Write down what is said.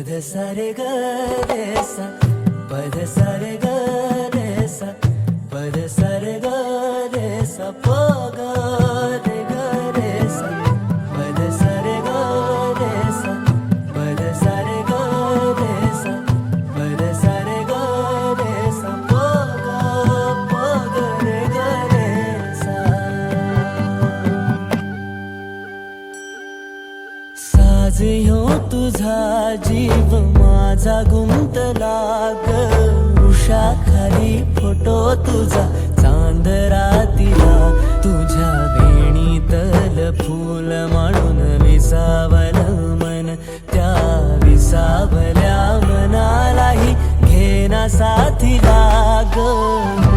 पद सारे ग रे सा, पद सारे ग रे सा, पद सारे ग रे सा, प ग रे ग रे सा, पद सारे ग रे सा, पद सारे ग रे सा, पद सारे ग रे सा, प ग रे ग रे सा. साज ह्यो तुझा जीव माझा गुंतला ग, उषा खाली फोटो तुझा चांदरातीला, तुझ्या वेणीतल फूल म्हणून विसावल मन, त्या विसावल्या मनालाही घेना साथीला ग.